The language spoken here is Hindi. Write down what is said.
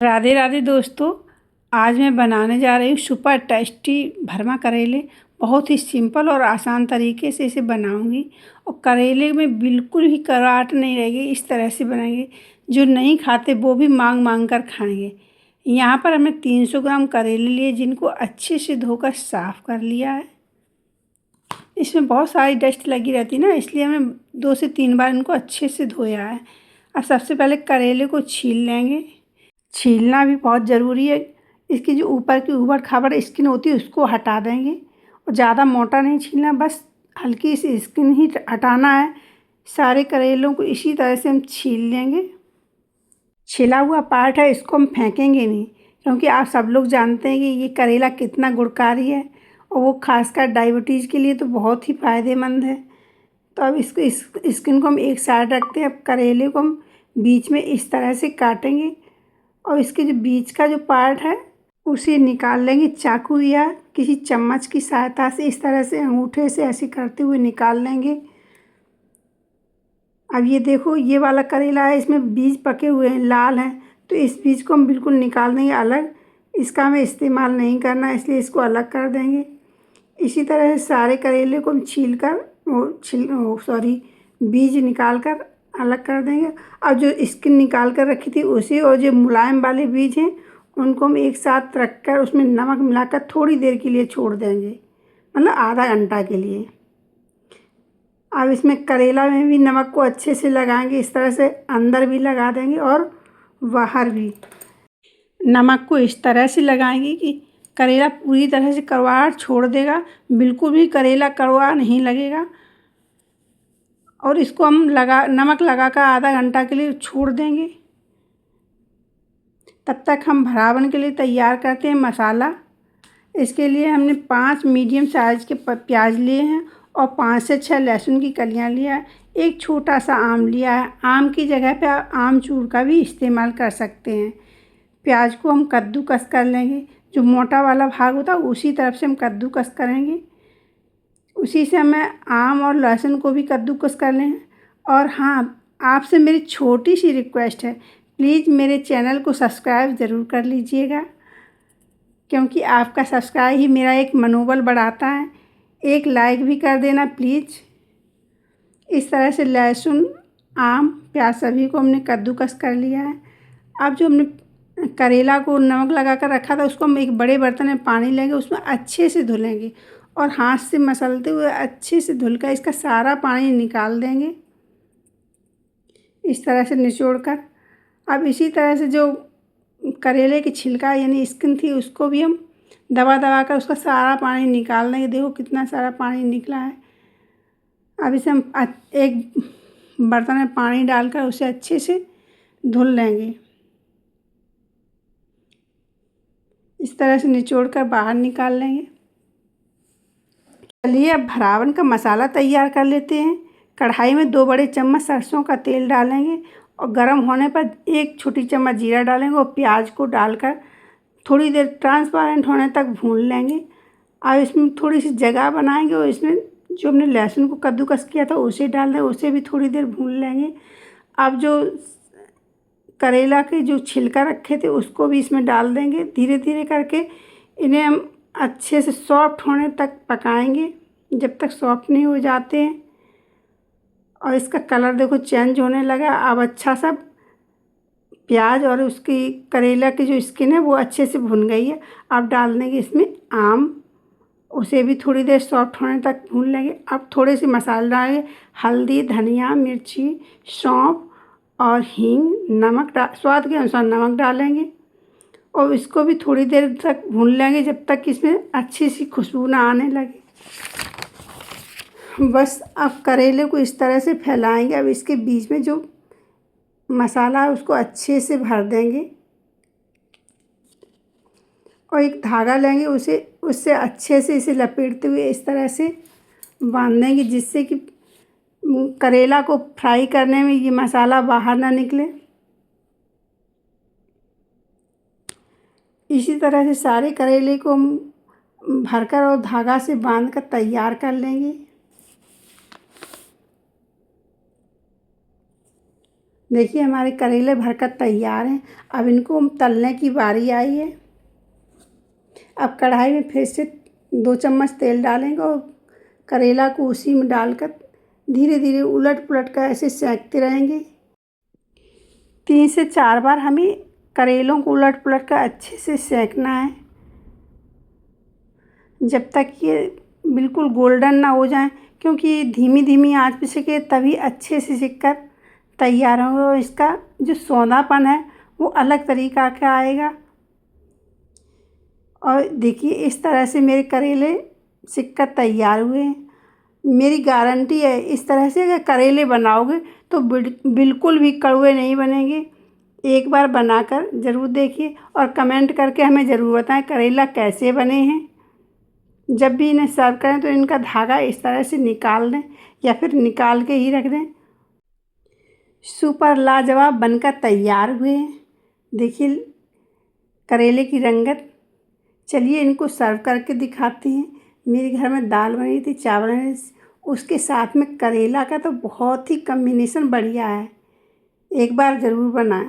राधे राधे दोस्तों। आज मैं बनाने जा रही हूँ सुपर टेस्टी भरमा करेले। बहुत ही सिंपल और आसान तरीके से इसे बनाऊंगी और करेले में बिल्कुल भी कराहट नहीं रहेगी। इस तरह से बनाएंगे, जो नहीं खाते वो भी मांग मांग कर खाएंगे। यहाँ पर हमने 300 ग्राम करेले लिए, जिनको अच्छे से धोकर साफ़ कर लिया है। इसमें बहुत सारी डस्ट लगी रहती है ना, इसलिए हमने 2 से 3 बार इनको अच्छे से धोया है। अब सबसे पहले करेले को छील लेंगे। छीलना भी बहुत ज़रूरी है। इसकी जो ऊपर की ऊबड़-खाबड़ स्किन होती है उसको हटा देंगे और ज़्यादा मोटा नहीं छीलना, बस हल्की सी स्किन ही हटाना है। सारे करेलों को इसी तरह से हम छील लेंगे। छिला हुआ पार्ट है इसको हम फेंकेंगे नहीं, क्योंकि आप सब लोग जानते हैं कि ये करेला कितना गुणकारी है और वो खासकर डायबिटीज़ के लिए तो बहुत ही फ़ायदेमंद है। तो अब इसको इस स्किन को हम एक साइड रखते हैं। अब करेले को हम बीच में इस तरह से काटेंगे और इसके जो बीच का जो पार्ट है उसे निकाल लेंगे चाकू या किसी चम्मच की सहायता से। इस तरह से अंगूठे से ऐसे करते हुए निकाल लेंगे। अब ये देखो, ये वाला करेला है, इसमें बीज पके हुए हैं, लाल हैं, तो इस बीज को हम बिल्कुल निकाल देंगे अलग। इसका हमें इस्तेमाल नहीं करना, इसलिए इसको अलग कर देंगे। इसी तरह से सारे करेले को हम छील कर बीज निकाल कर अलग कर देंगे। अब जो स्किन निकाल कर रखी थी उसे और जो मुलायम वाले बीज हैं उनको हम एक साथ रख कर उसमें नमक मिलाकर थोड़ी देर के लिए छोड़ देंगे, मतलब आधा घंटा के लिए। अब इसमें करेला में भी नमक को अच्छे से लगाएंगे, इस तरह से अंदर भी लगा देंगे और बाहर भी। नमक को इस तरह से लगाएंगे कि करेला पूरी तरह से कड़वाहट छोड़ देगा, बिल्कुल भी करेला कड़वा नहीं लगेगा। और इसको हम नमक लगाकर आधा घंटा के लिए छोड़ देंगे। तब तक हम भरावन के लिए तैयार करते हैं मसाला। इसके लिए हमने 5 मीडियम साइज़ के प्याज लिए हैं और 5 से 6 लहसुन की कलियां लिया है। एक छोटा सा आम लिया है। आम की जगह पे आप आमचूर का भी इस्तेमाल कर सकते हैं। प्याज को हम कद्दूकस कर लेंगे, जो मोटा वाला भाग होता है उसी तरफ से हम कद्दूकस करेंगे। उसी से हमें आम और लहसुन को भी कद्दूकस कर लें। और हाँ, आपसे मेरी छोटी सी रिक्वेस्ट है, प्लीज़ मेरे चैनल को सब्सक्राइब ज़रूर कर लीजिएगा, क्योंकि आपका सब्सक्राइब ही मेरा एक मनोबल बढ़ाता है। एक लाइक भी कर देना प्लीज़। इस तरह से लहसुन, आम, प्याज सभी को हमने कद्दूकस कर लिया है। अब जो हमने करेला को नमक लगा कर रखा था उसको हम एक बड़े बर्तन में पानी लेंगे, उसमें अच्छे से धुलेंगे और हाथ से मसलते हुए अच्छे से धुलकर इसका सारा पानी निकाल देंगे, इस तरह से निचोड़कर। अब इसी तरह से जो करेले की छिलका यानी स्किन थी उसको भी हम दबा दबा कर उसका सारा पानी निकाल देंगे। देखो कितना सारा पानी निकला है। अब इसे हम एक बर्तन में पानी डालकर उसे अच्छे से धुल लेंगे, इस तरह से निचोड़कर बाहर निकाल लेंगे। चलिए अब भरावन का मसाला तैयार कर लेते हैं। कढ़ाई में 2 बड़े चम्मच सरसों का तेल डालेंगे और गर्म होने पर 1 छोटी चम्मच जीरा डालेंगे और प्याज को डालकर थोड़ी देर ट्रांसपेरेंट होने तक भून लेंगे। अब इसमें थोड़ी सी जगह बनाएंगे और इसमें जो हमने लहसुन को कद्दूकस किया था उसे डाल दें, उसे भी थोड़ी देर भून लेंगे। अब जो करेला के जो छिलका रखे थे उसको भी इसमें डाल देंगे। धीरे धीरे करके इन्हें हम अच्छे से सॉफ्ट होने तक पकाएंगे, जब तक सॉफ्ट नहीं हो जाते हैं। और इसका कलर देखो चेंज होने लगा। अब अच्छा सा प्याज और उसकी करेला की जो स्किन है वो अच्छे से भुन गई है। अब डाल देंगे इसमें आम, उसे भी थोड़ी देर सॉफ्ट होने तक भून लेंगे। अब थोड़े से मसाले डालेंगे, हल्दी, धनिया, मिर्ची, सौंफ और हींग, नमक स्वाद के अनुसार नमक डालेंगे और इसको भी थोड़ी देर तक भून लेंगे, जब तक इसमें अच्छी सी खुशबू ना आने लगे। बस अब करेले को इस तरह से फैलाएंगे। अब इसके बीच में जो मसाला है उसको अच्छे से भर देंगे और एक धागा लेंगे, उससे अच्छे से इसे लपेटते हुए इस तरह से बांध देंगे, जिससे कि करेला को फ्राई करने में ये मसाला बाहर ना निकले। इसी तरह से सारे करेले को हम भरकर और धागा से बांध कर तैयार कर लेंगे। देखिए हमारे करेले भरकर तैयार हैं। अब इनको हम तलने की बारी आई है। अब कढ़ाई में फिर से 2 चम्मच तेल डालेंगे और करेला को उसी में डालकर धीरे धीरे उलट पुलट कर ऐसे सेंकते रहेंगे। 3 से 4 बार हमें करेलों को उलट पुलट कर अच्छे से सेंकना है, जब तक ये बिल्कुल गोल्डन ना हो जाए, क्योंकि धीमी धीमी आंच पे सेके तभी अच्छे से सिक कर तैयार होंगे और इसका जो सौंधापन है वो अलग तरीका का आएगा। और देखिए इस तरह से मेरे करेले सिक कर तैयार हुए हैं। मेरी गारंटी है, इस तरह से अगर करेले बनाओगे तो बिल्कुल भी कड़वे नहीं बनेंगे। एक बार बनाकर ज़रूर देखिए और कमेंट करके हमें ज़रूर बताएं करेला कैसे बने हैं। जब भी इन्हें सर्व करें तो इनका धागा इस तरह से निकाल दें या फिर निकाल के ही रख दें। सुपर लाजवाब बनकर तैयार हुए हैं। देखिए करेले की रंगत। चलिए इनको सर्व करके दिखाते हैं। मेरे घर में दाल बनी थी, चावल बने, उसके साथ में करेला का तो बहुत ही कॉम्बिनेशन बढ़िया है। एक बार ज़रूर बनाएं।